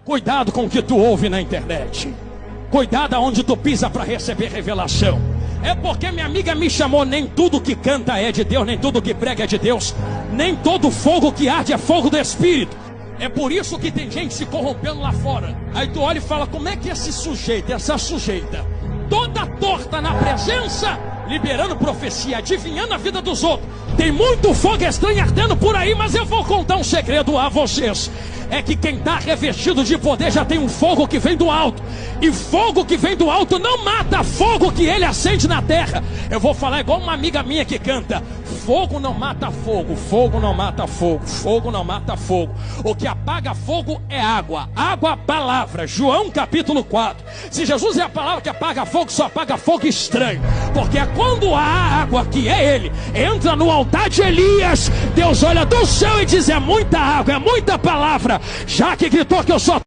Cuidado com o que tu ouve na internet. Cuidado aonde tu pisa para receber revelação. É porque minha amiga me chamou. Nem tudo que canta é de Deus, nem tudo que prega é de Deus, nem todo fogo que arde é fogo do Espírito. É por isso que tem gente se corrompendo lá fora. Aí tu olha e fala: como é que esse sujeito, essa sujeita, toda torta na presença, liberando profecia, adivinhando a vida dos outros, tem muito fogo estranho ardendo por aí. Mas eu vou contar um segredo a vocês. É que quem está revestido de poder já tem um fogo que vem do alto. E fogo que vem do alto não mata fogo que ele acende na terra. Eu vou falar igual uma amiga minha que canta: fogo não mata fogo, fogo não mata fogo, fogo não mata fogo. O que apaga fogo é água. Água, palavra. João capítulo 4. Se Jesus é a palavra que apaga fogo, só apaga fogo estranho. Porque é quando a água, que é ele, entra no altar de Elias, Deus olha do céu e diz: é muita água, é muita palavra. Já que gritou que eu sou